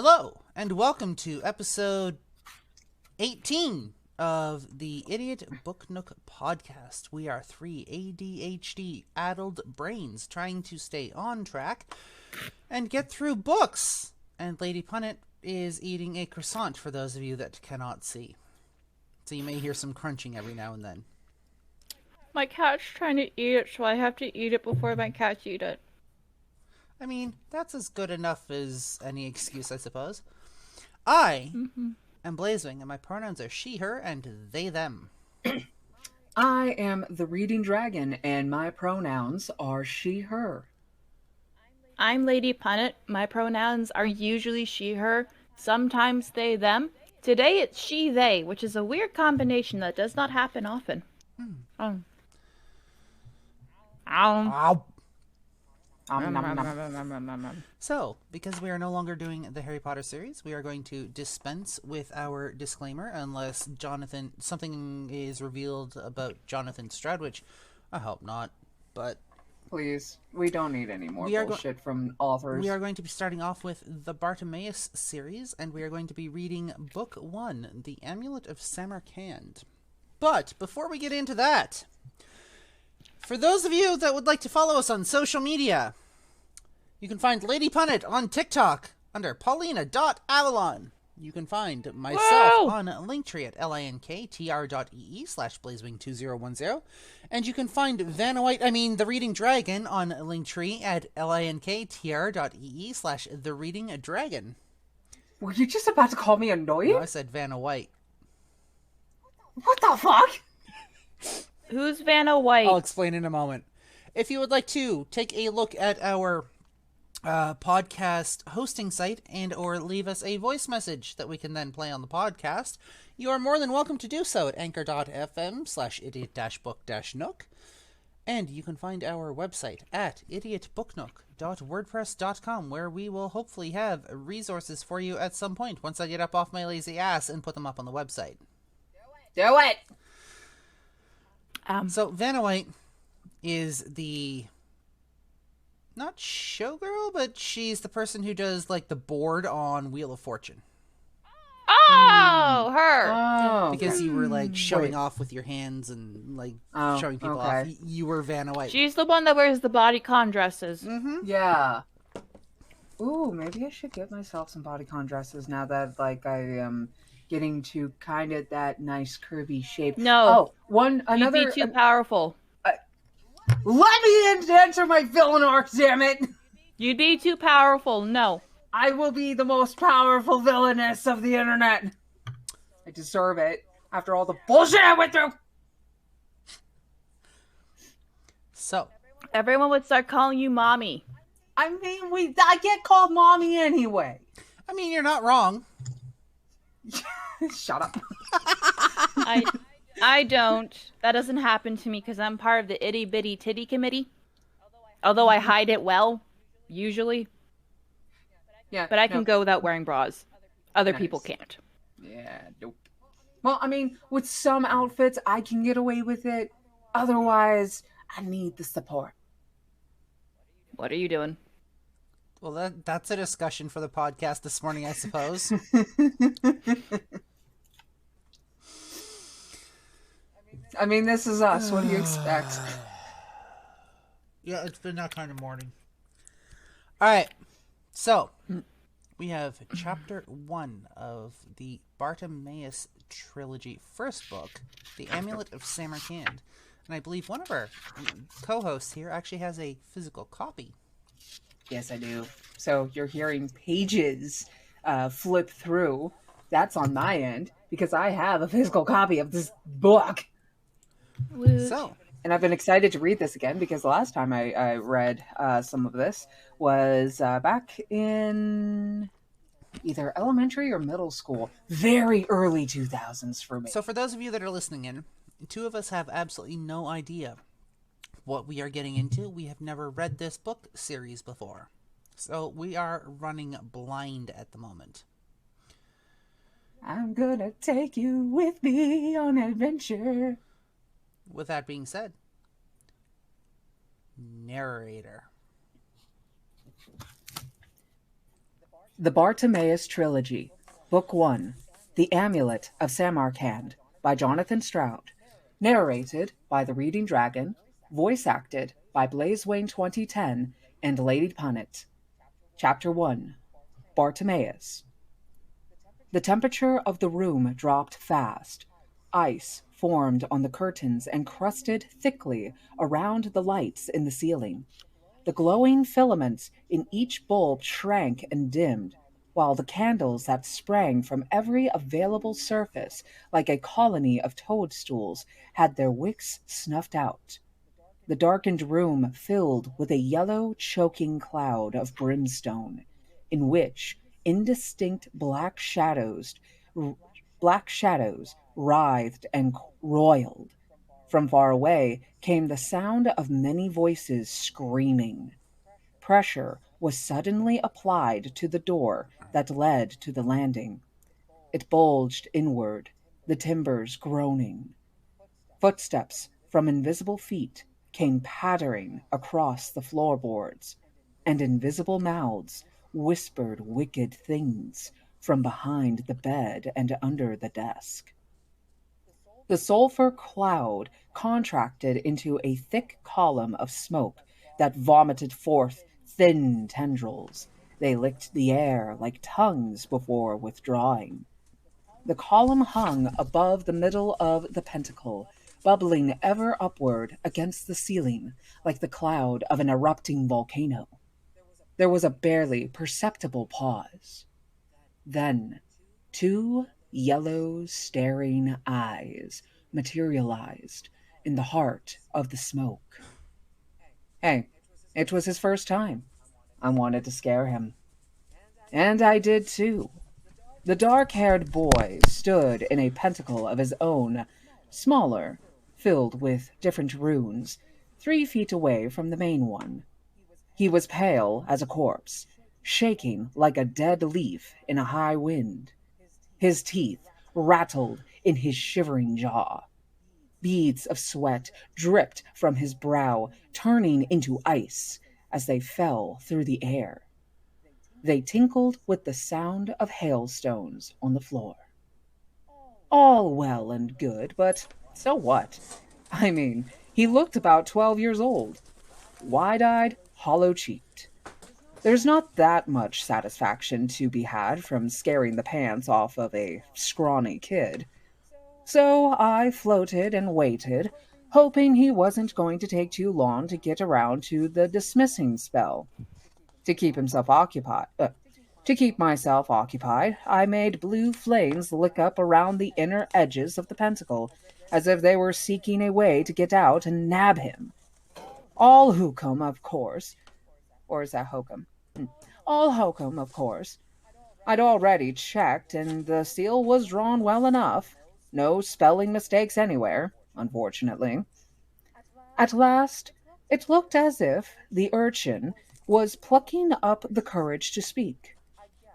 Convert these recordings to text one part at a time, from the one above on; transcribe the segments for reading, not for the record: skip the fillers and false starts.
Hello, and welcome to episode 18 of the Idiot Book Nook podcast. We are three ADHD-addled brains trying to stay on track and get through books. And Lady Punnet is eating a croissant for those of you that cannot see. So you may hear some crunching every now and then. My cat's trying to eat it, so I have to eat it before my cats eat it. I mean, that's as good enough as any excuse, I suppose. I am Blazewing, and my pronouns are she, her, and they, them. I am the Reading Dragon, and my pronouns are she, her. I'm Lady Punnet. My pronouns are usually she, her, sometimes they, them. Today it's she, they, which is a weird combination that does not happen often. Ow. So, because we are no longer doing the Harry Potter series, we are going to dispense with our disclaimer unless something is revealed about Jonathan Stroud, which I hope not, but... Please, we don't need any more bullshit from authors. We are going to be starting off with the Bartimaeus series, and we are going to be reading Book 1, The Amulet of Samarkand. But, before we get into that, for those of you that would like to follow us on social media, you can find Lady Punnet on TikTok under paulina.avalon. You can find myself on Linktree at linktr.ee/blazewing2010. And you can find the Reading Dragon on Linktree at linktr.ee/thereadingdragon. Were you just about to call me annoying? No, I said Vanna White. What the fuck? Who's Vanna White? I'll explain in a moment. If you would like to take a look at our podcast hosting site and or leave us a voice message that we can then play on the podcast, you are more than welcome to do so at anchor.fm/idiot-book-nook. And you can find our website at idiotbooknook.wordpress.com, where we will hopefully have resources for you at some point once I get up off my lazy ass and put them up on the website. Do it! So Vanna White is the... not showgirl, but she's the person who does, like, the board on Wheel of Fortune. Oh, her! Oh. Because you were, like, showing off with your hands and, like, showing people off. You were Vanna White. She's the one that wears the bodycon dresses. Mm-hmm. Yeah. Ooh, maybe I should get myself some bodycon dresses now that, like, I am getting to kind of that nice curvy shape. No. Another... You'd be too powerful. Let me enter my villain arc, damn it! You'd be too powerful, no. I will be the most powerful villainess of the internet. I deserve it, after all the bullshit I went through! So. Everyone would start calling you mommy. I mean, I get called mommy anyway. I mean, you're not wrong. Shut up. I don't. That doesn't happen to me because I'm part of the itty bitty titty committee. Although I hide it well, usually. Yeah. But I can go without wearing bras. Other people can't. Yeah, nope. Well, I mean, with some outfits, I can get away with it. Otherwise, I need the support. What are you doing? Well, that's a discussion for the podcast this morning, I suppose. I mean, this is us. What do you expect? Yeah, it's been that kind of morning. Alright, so we have chapter 1 of the Bartimaeus Trilogy first book, The Amulet of Samarkand. And I believe one of our co-hosts here actually has a physical copy. Yes, I do. So you're hearing pages flip through. That's on my end, because I have a physical copy of this book. So, and I've been excited to read this again because the last time I read some of this was back in either elementary or middle school. Very early 2000s for me. So for those of you that are listening in, two of us have absolutely no idea what we are getting into. We have never read this book series before. So we are running blind at the moment. I'm gonna take you with me on adventure. With that being said, narrator. The Bartimaeus Trilogy, Book 1, The Amulet of Samarkand, by Jonathan Stroud, narrated by the Reading Dragon, voice acted by Blazewing 2010 and Lady Punnet. Chapter 1, Bartimaeus. The temperature of the room dropped fast. Ice formed on the curtains and crusted thickly around the lights in the ceiling. The glowing filaments in each bulb shrank and dimmed, while the candles that sprang from every available surface, like a colony of toadstools, had their wicks snuffed out. The darkened room filled with a yellow, choking cloud of brimstone, in which indistinct black shadows writhed and roiled. From far away came the sound of many voices screaming. Pressure was suddenly applied to the door that led to the landing. It bulged inward, the timbers groaning. Footsteps from invisible feet came pattering across the floorboards, and invisible mouths whispered wicked things from behind the bed and under the desk. The sulfur cloud contracted into a thick column of smoke that vomited forth thin tendrils. They licked the air like tongues before withdrawing. The column hung above the middle of the pentacle, bubbling ever upward against the ceiling like the cloud of an erupting volcano. There was a barely perceptible pause. Then, two yellow, staring eyes materialized in the heart of the smoke. Hey, it was his first time. I wanted to scare him. And I did too. The dark-haired boy stood in a pentacle of his own, smaller, filled with different runes, 3 feet away from the main one. He was pale as a corpse, shaking like a dead leaf in a high wind. His teeth rattled in his shivering jaw. Beads of sweat dripped from his brow, turning into ice as they fell through the air. They tinkled with the sound of hailstones on the floor. All well and good, but so what? I mean, he looked about 12 years old. Wide-eyed, hollow-cheeked. There's not that much satisfaction to be had from scaring the pants off of a scrawny kid. So I floated and waited, hoping he wasn't going to take too long to get around to the dismissing spell. To keep myself occupied, I made blue flames lick up around the inner edges of the pentacle, as if they were seeking a way to get out and nab him. All hokum, of course. Or is that hokum? All hokum, of course. I'd already checked, and the seal was drawn well enough. No spelling mistakes anywhere, unfortunately. At last, it looked as if the urchin was plucking up the courage to speak.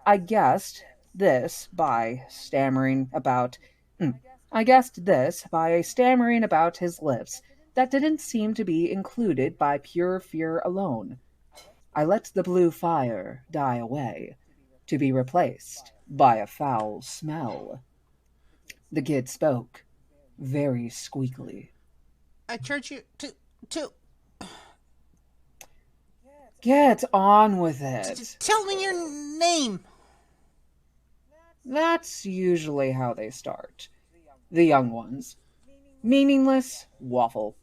I guessed this by stammering about his lips that didn't seem to be included by pure fear alone. I let the blue fire die away, to be replaced by a foul smell. The kid spoke, very squeakily. I charge you to Get on with it. tell me your name. That's usually how they start. The young ones. Meaningless waffle.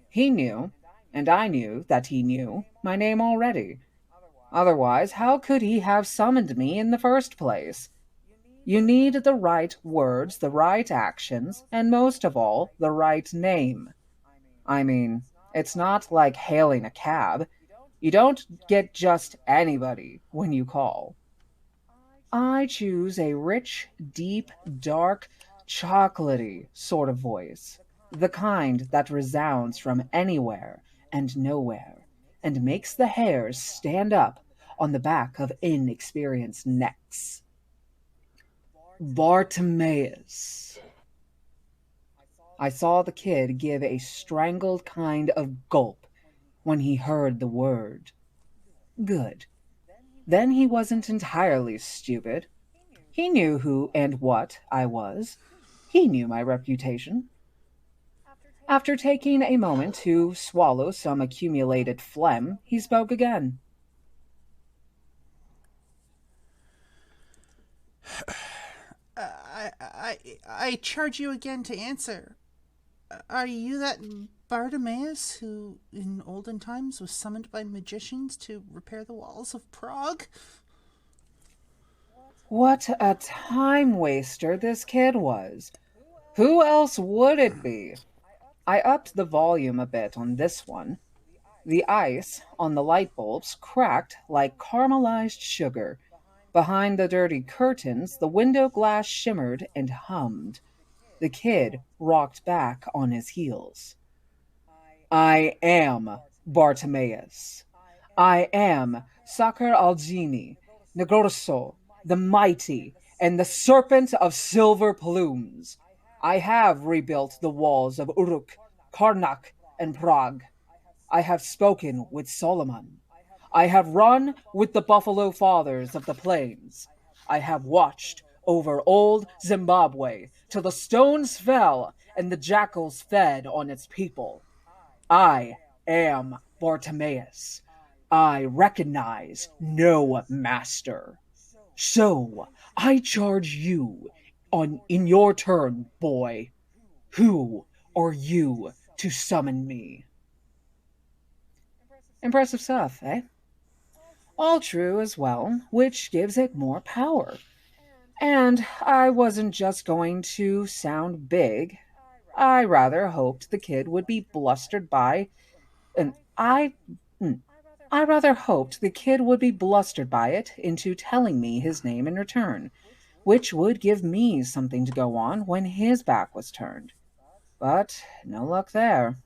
He knew, and I knew that he knew, my name already. Otherwise, how could he have summoned me in the first place? You need the right words, the right actions, and most of all, the right name. I mean, it's not like hailing a cab. You don't get just anybody when you call. I choose a rich, deep, dark, chocolatey sort of voice, the kind that resounds from anywhere and nowhere, and makes the hairs stand up on the back of inexperienced necks. Bartimaeus. I saw the kid give a strangled kind of gulp when he heard the word. Good. Then he wasn't entirely stupid. He knew who and what I was. He knew my reputation. After taking a moment to swallow some accumulated phlegm, he spoke again. I charge you again to answer. Are you that Bartimaeus who, in olden times, was summoned by magicians to repair the walls of Prague? What a time waster this kid was. Who else would it be? I upped the volume a bit on this one. The ice on the light bulbs cracked like caramelized sugar. Behind the dirty curtains, the window glass shimmered and hummed. The kid rocked back on his heels. I am Bartimaeus. I am Sakar al-Jini, Negroso, the mighty, and the serpent of silver plumes. I have rebuilt the walls of Uruk, Karnak, and Prague. I have spoken with Solomon. I have run with the buffalo fathers of the plains. I have watched over old Zimbabwe till the stones fell and the jackals fed on its people. I am Bartimaeus. I recognize no master. So I charge you in your turn, boy. Who are you to summon me? Impressive stuff, eh? All true as well, which gives it more power. And I wasn't just going to sound big. I rather hoped the kid would be blustered by, and I rather hoped the kid would be blustered by it into telling me his name in return, which would give me something to go on when his back was turned. But no luck there.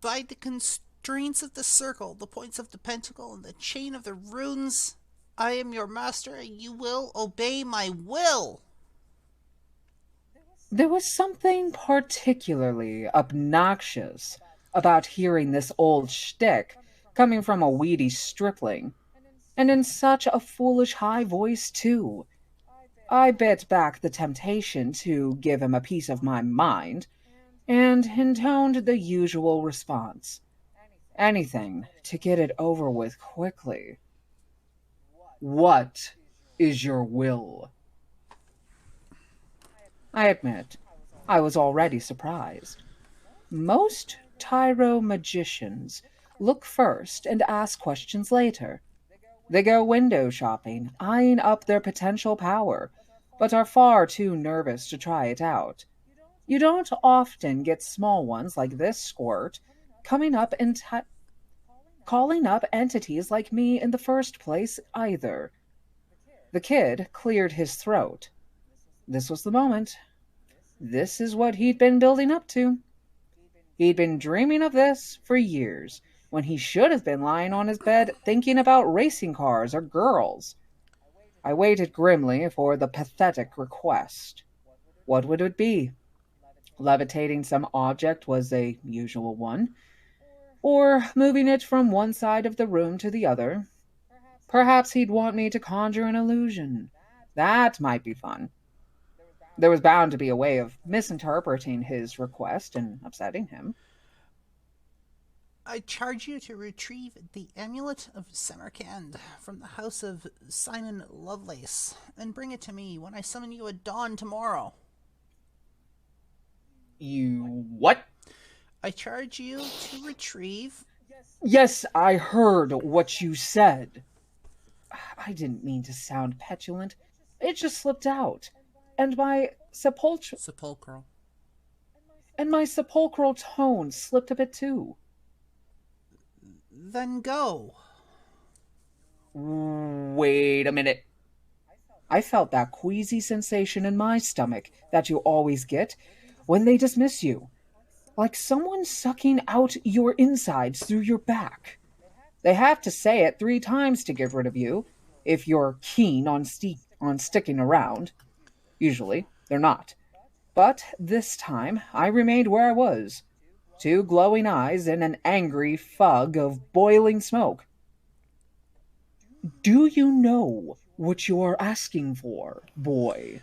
By the constraints of the circle, the points of the pentacle, and the chain of the runes, I am your master, and you will obey my will. There was something particularly obnoxious about hearing this old shtick coming from a weedy stripling, and in such a foolish high voice, too. I bit back the temptation to give him a piece of my mind, and intoned the usual response. Anything to get it over with quickly. What is your will? I admit, I was already surprised. Most Tyro magicians look first and ask questions later. They go window shopping, eyeing up their potential power, but are far too nervous to try it out. You don't often get small ones like this squirt coming up and calling up entities like me in the first place either. The kid cleared his throat. This was the moment. This is what he'd been building up to. He'd been dreaming of this for years, when he should have been lying on his bed thinking about racing cars or girls. I waited grimly for the pathetic request. What would it be? Levitating some object was a usual one, or moving it from one side of the room to the other. Perhaps he'd want me to conjure an illusion. That might be fun. There was bound to be a way of misinterpreting his request and upsetting him. I charge you to retrieve the Amulet of Samarkand from the house of Simon Lovelace and bring it to me when I summon you at dawn tomorrow. You what? I charge you to retrieve... Yes, I heard what you said. I didn't mean to sound petulant. It just slipped out. And my sepulchral. And my sepulchral tone slipped a bit too. Then go. Wait a minute. I felt that queasy sensation in my stomach that you always get when they dismiss you. Like someone sucking out your insides through your back. They have to say it 3 times to get rid of you, if you're keen on sticking around. Usually, they're not. But this time, I remained where I was. 2 glowing eyes and an angry fug of boiling smoke. Do you know what you are asking for, boy?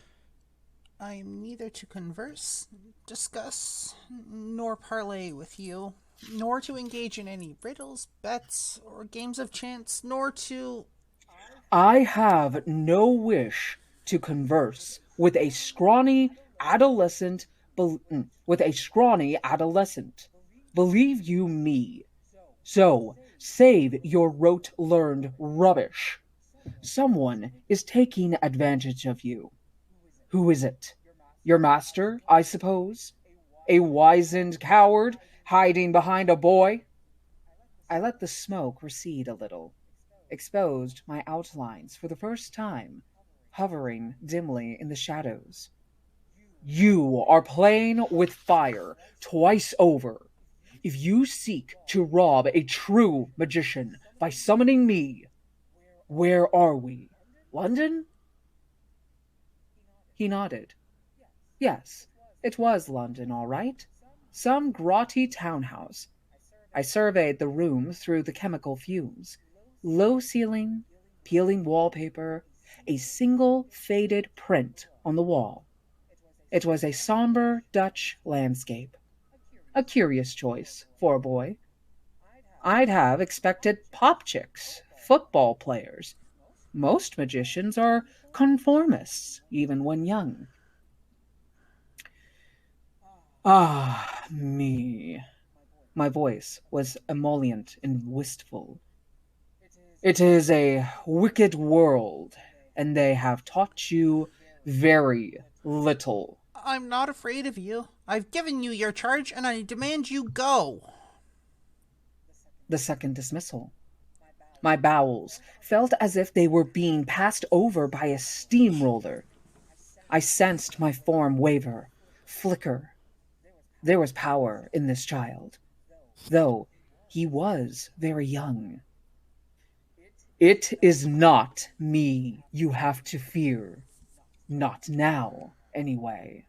I am neither to converse, discuss, nor parley with you, nor to engage in any riddles, bets, or games of chance, nor to... I have no wish to converse with a scrawny adolescent. With a scrawny adolescent. Believe you me. So save your rote-learned rubbish. Someone is taking advantage of you. Who is it? Your master, I suppose? A wizened coward hiding behind a boy? I let the smoke recede a little, exposed my outlines for the first time, hovering dimly in the shadows. You are playing with fire twice over. If you seek to rob a true magician by summoning me, where are we? London? He nodded. Yes, it was London, all right. Some grotty townhouse. I surveyed the room through the chemical fumes. Low ceiling, peeling wallpaper, a single faded print on the wall. It was a somber Dutch landscape. A curious choice for a boy. I'd have expected pop chicks, football players. Most magicians are conformists, even when young. Ah, me. My voice was emollient and wistful. It is a wicked world, and they have taught you very little. I'm not afraid of you. I've given you your charge, and I demand you go. The second dismissal. My bowels felt as if they were being passed over by a steamroller. I sensed my form waver, flicker. There was power in this child, though he was very young. It is not me you have to fear. Not now, anyway.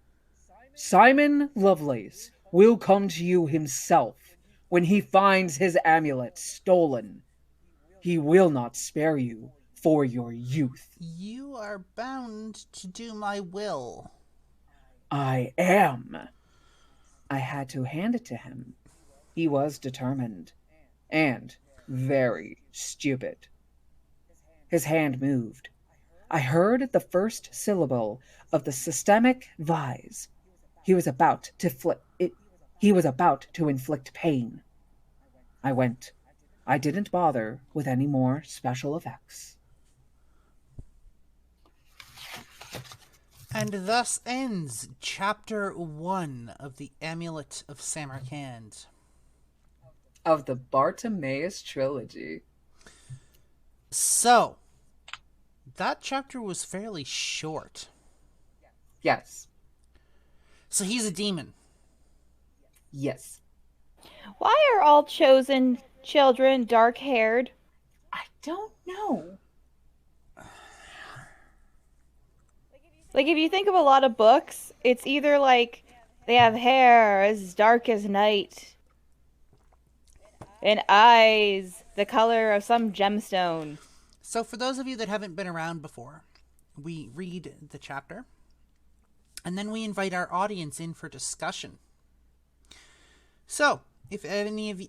Simon Lovelace will come to you himself when he finds his amulet stolen. He will not spare you for your youth. You are bound to do my will. I am. I had to hand it to him. He was determined and very stupid. His hand moved. I heard the first syllable of the systemic vise. He was about to inflict pain. I went. I didn't bother with any more special effects. And thus ends Chapter 1 of the Amulet of Samarkand. Of the Bartimaeus Trilogy. So, that chapter was fairly short. Yes. So he's a demon. Yes. Why are all chosen children dark-haired? I don't know. Like, if you think of a lot of books, it's either like they have hair as dark as night and eyes the color of some gemstone. So for those of you that haven't been around before, we read the chapter, and then we invite our audience in for discussion. So, if any of you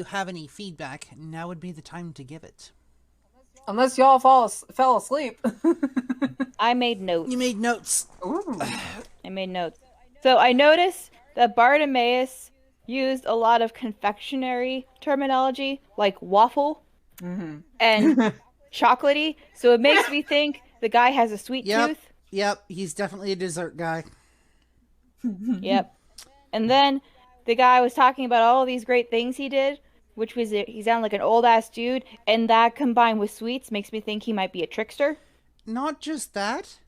have any feedback, now would be the time to give it. Unless y'all fell asleep. I made notes. You made notes. Ooh. I made notes. So I noticed that Bartimaeus used a lot of confectionery terminology, like waffle and chocolatey. So it makes me think the guy has a sweet tooth. Yep, he's definitely a dessert guy. Yep. And then the guy was talking about all these great things he did, which was he sounded like an old-ass dude, and that combined with sweets makes me think he might be a trickster. Not just that.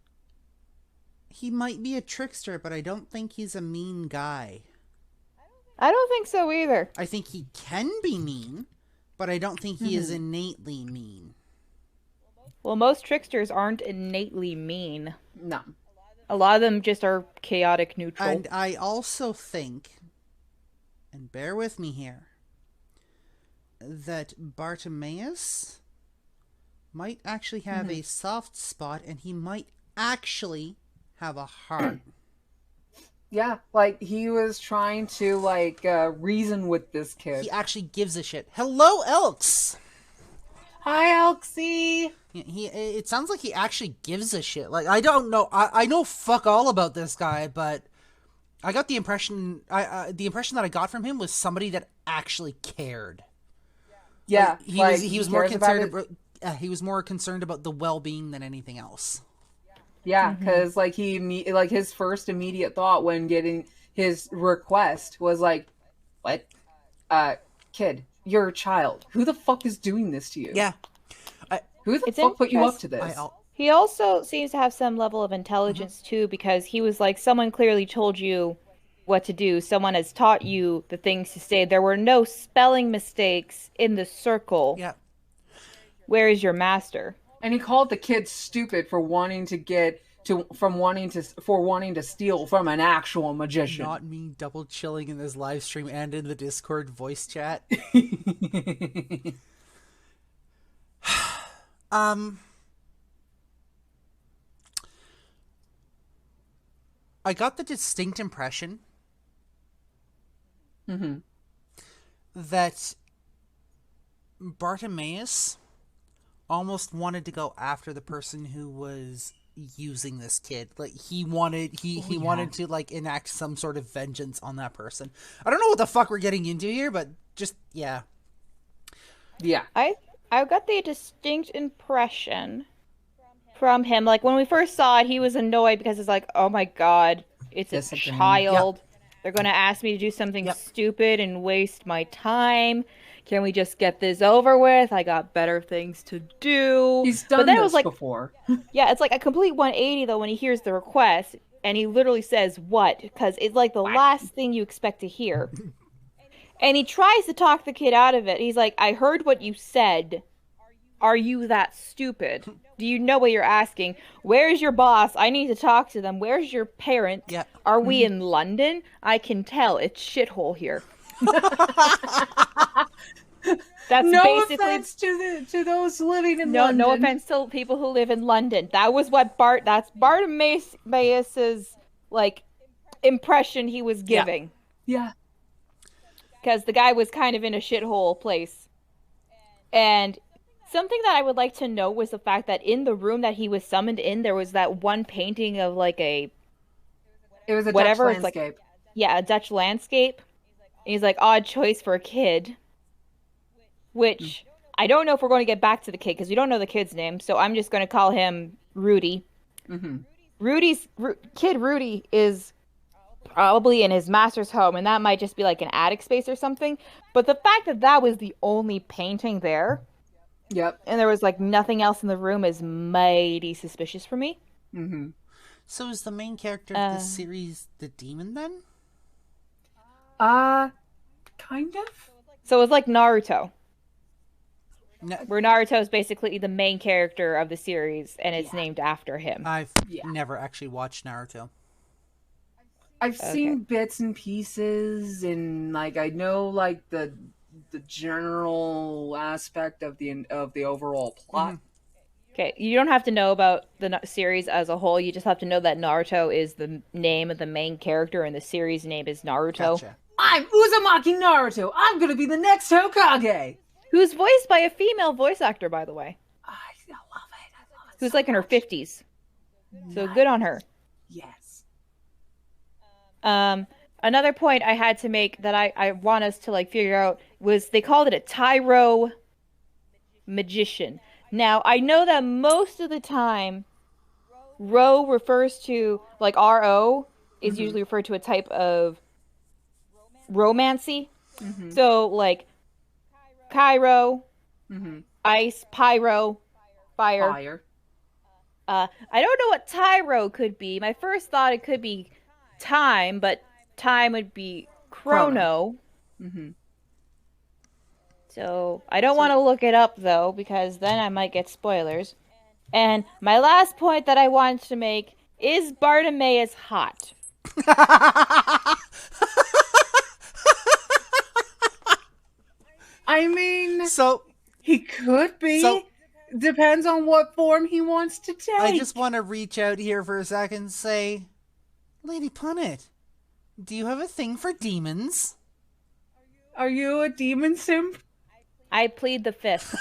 He might be a trickster, but I don't think he's a mean guy. I don't think so either. I think he can be mean, but I don't think he is innately mean. Well, most tricksters aren't innately mean. No. A lot of them just are chaotic neutral. And I also think, and bear with me here, that Bartimaeus might actually have a soft spot, and he might actually have a heart. Yeah, like he was trying to reason with this kid. He actually gives a shit. Hello, Elks! Hi, Elksy! It sounds like he actually gives a shit. Like, I don't know. I know fuck all about this guy, but I got the impression... the impression that I got from him was somebody that actually cared. Yeah, he was more concerned he was more concerned about the well-being than anything else. Yeah, because his first immediate thought when getting his request was like, "What? Kid, you're a child. Who the fuck is doing this to you? Yeah. Who the fuck put you up to this?" He also seems to have some level of intelligence too, because he was like, someone clearly told you what to do. Someone has taught you the things to say. There were no spelling mistakes in the circle. Yeah. Where is your master? And he called the kid stupid for wanting to steal from an actual magician. Not me double chilling in this live stream and in the Discord voice chat. I got the distinct impression that Bartimaeus almost wanted to go after the person who was using this kid. Like he wanted to like enact some sort of vengeance on that person. I don't know what the fuck we're getting into here, but just yeah. I got the distinct impression from him, like when we first saw it, he was annoyed because it's like, oh my god, it's a child. Yep. They're gonna ask me to do something stupid and waste my time. Can we just get this over with? I got better things to do. He's done this before. Yeah, it's like a complete 180 though when he hears the request and he literally says what, because it's like the last thing you expect to hear. And he tries to talk the kid out of it. He's like, I heard what you said. Are you that stupid? Do you know what you're asking? Where's your boss? I need to talk to them. Where's your parent? Yeah. Are we in London? I can tell. It's shithole here. That's no basically offense to those living in London. No offense to people who live in London. That was what that's Bartimaeus's like impression he was giving. Yeah. Because the guy was kind of in a shithole place. And something that I would like to know was the fact that in the room that he was summoned in, there was that one painting of like it was a Dutch landscape. A Dutch landscape. And he's like, odd choice for a kid. Which, I don't know if we're going to get back to the kid, because we don't know the kid's name, so I'm just going to call him Rudy. Kid Rudy is probably in his master's home, and that might just be like an attic space or something. But the fact that that was the only painting there, and there was like nothing else in the room, is mighty suspicious for me. So is the main character of this series the demon then? Kind of. So it's like Naruto. No. Where Naruto is basically the main character of the series, and it's named after him. I've never actually watched Naruto. I've seen bits and pieces, and like I know like the general aspect of the overall plot. Okay, you don't have to know about the series as a whole. You just have to know that Naruto is the name of the main character, and the series name is Naruto. Gotcha. I'm Uzumaki Naruto. I'm gonna be the next Hokage. Who's voiced by a female voice actor, by the way. I love it. Who's like in her 50s. So good on her. Yes. Another point I had to make that I want us to like figure out was they called it a Tyro magician. Now, I know that most of the time, Ro refers to, like R-O is usually referred to a type of romancy. So, like, Cairo, ice, pyro, fire. I don't know what Tyro could be. My first thought it could be time, but time would be chrono. So I don't want to look it up though, because then I might get spoilers. And my last point that I wanted to make is Bartimaeus hot? I mean, so he could be. So Depends on what form he wants to take. I just want to reach out here for a second and say, Lady Punnet, do you have a thing for demons? Are you a demon simp? I plead the fifth.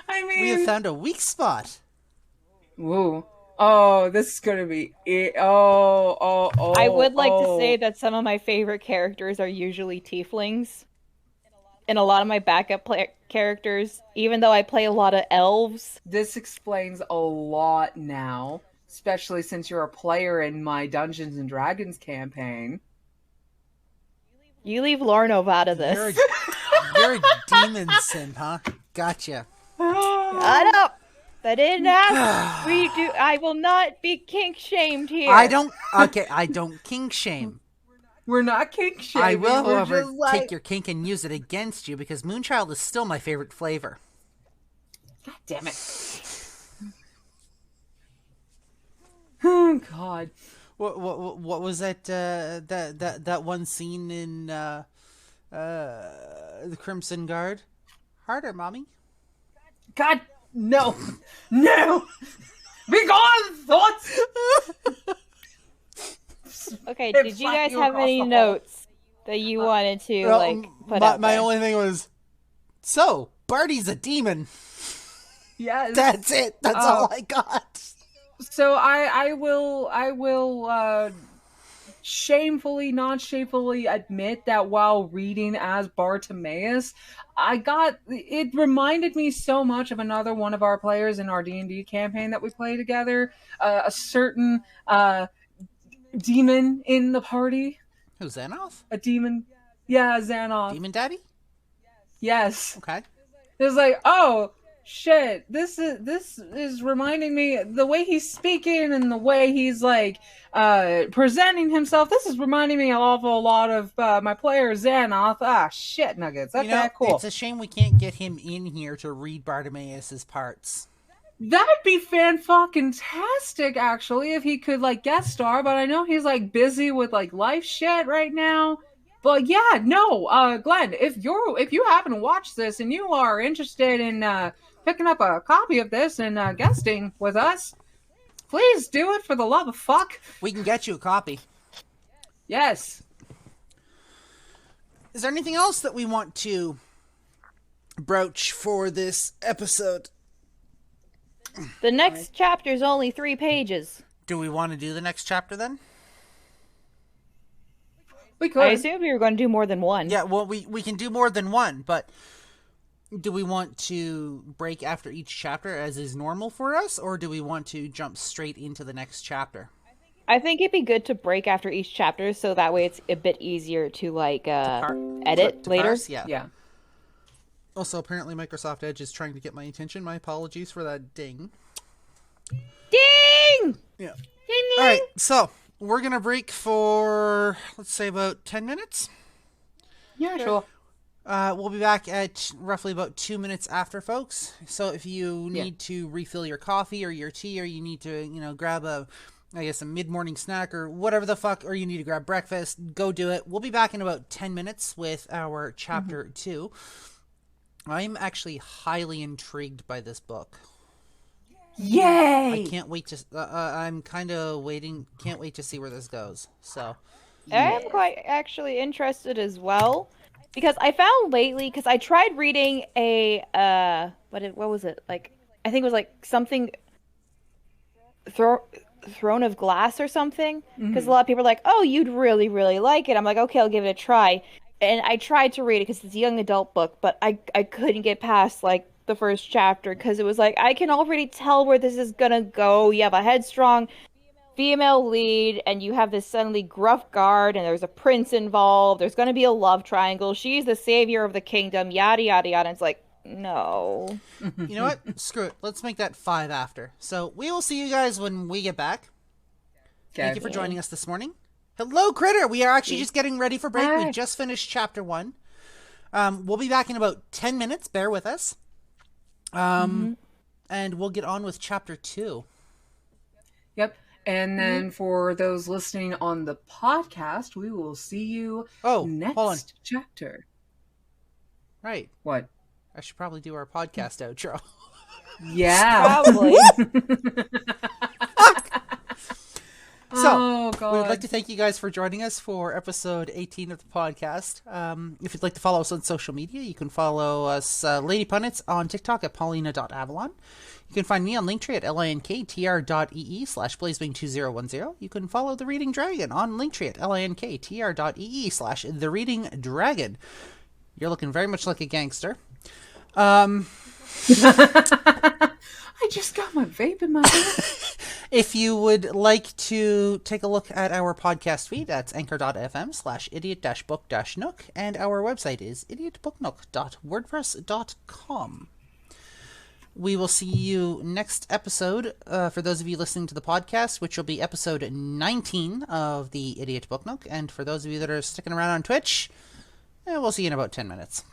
I mean, We have found a weak spot. woo. Oh, this is gonna be it. Oh. I would like to say that some of my favorite characters are usually tieflings. And a lot of my backup characters, even though I play a lot of elves. This explains a lot now, especially since you're a player in my Dungeons and Dragons campaign. You leave Lornov out of this. You're a demon simp, huh? Gotcha. Shut up! That didn't happen. I will not be kink shamed here. I don't kink shame. We're not kink shaming. I will, we're however, just like... take your kink and use it against you because Moonchild is still my favorite flavor. God damn it. Oh, God. What was that one scene in the Crimson Guard? Harder, mommy. God, no. No. Be gone, thoughts. Okay, did you guys have any notes that you wanted to put up? My only thing was, so Barty's a demon. Yes. That's it. That's all I got. So I will shamefully, not shamefully admit that while reading as Bartimaeus, it reminded me so much of another one of our players in our D&D campaign that we play together, a certain demon in the party. Who, Xanoth? A demon. Yeah, Xanoth. Demon Daddy? Yes. Okay. It's like, oh shit, this is reminding me, the way he's speaking and the way he's like presenting himself, this is reminding me an awful lot of my player Xanoth. Ah, shit nuggets. That's that cool. It's a shame we can't get him in here to read Bartimaeus' parts. That'd be fan-fucking-tastic, actually, if he could, like, guest star, but I know he's, like, busy with, like, life shit right now. But, yeah, no, Glenn, if you happen to watch this and you are interested in, picking up a copy of this and, guesting with us, please do it for the love of fuck. We can get you a copy. Yes. Is there anything else that we want to broach for this episode? The next chapter is only 3 pages. Do we want to do the next chapter then? We could. I assume we were going to do more than one. Yeah, well, we can do more than one, but do we want to break after each chapter as is normal for us, or do we want to jump straight into the next chapter? I think it'd be good to break after each chapter, so that way it's a bit easier to, like, edit later. Parse? Yeah. Yeah. Also, apparently Microsoft Edge is trying to get my attention. My apologies for that ding. Ding! Yeah. Ding, ding. All right, so we're going to break for, let's say, about 10 minutes. Yeah, sure. We'll be back at roughly about 2 minutes after, folks. So if you need to refill your coffee or your tea, or you need to, grab a mid-morning snack or whatever the fuck, or you need to grab breakfast, go do it. We'll be back in about 10 minutes with our chapter 2. I'm actually highly intrigued by this book. Yay! I can't wait to. I'm kind of waiting. Can't wait to see where this goes. So, I am quite actually interested as well, because I found lately, because I tried reading a what was it, like, I think it was like something Throne of Glass or something, because a lot of people are like, oh, you'd really, really like it. I'm like, okay, I'll give it a try. And I tried to read it because it's a young adult book, but I couldn't get past, like, the first chapter, because it was like, I can already tell where this is gonna go. You have a headstrong female lead, and you have this suddenly gruff guard, and there's a prince involved. There's gonna be a love triangle. She's the savior of the kingdom, yada, yada, yada. And it's like, no. You know what? Screw it. Let's make that 5 after. So, we will see you guys when we get back. Thank you for joining us this morning. Hello, Critter! We are actually just getting ready for break. Hi. We just finished chapter 1. We'll be back in about 10 minutes. Bear with us. And we'll get on with chapter 2. Yep. And then for those listening on the podcast, we will see you hold on. next chapter. Right. What? I should probably do our podcast outro. Yeah. Probably. So, Oh, God. we would like to thank you guys for joining us for episode 18 of the podcast. If you'd like to follow us on social media, you can follow us, Lady Punnets, on TikTok at paulina.avalon. You can find me on Linktree at linktr.ee/blazewing2010. You can follow The Reading Dragon on Linktree at linktr.ee/TheReadingDragon. You're looking very much like a gangster. I just got my vape in my hand. If you would like to take a look at our podcast feed, that's anchor.fm/idiot-book-nook, and our website is idiotbooknook.wordpress.com. We will see you next episode, for those of you listening to the podcast, which will be episode 19 of the Idiot Book Nook, and for those of you that are sticking around on Twitch, we'll see you in about 10 minutes.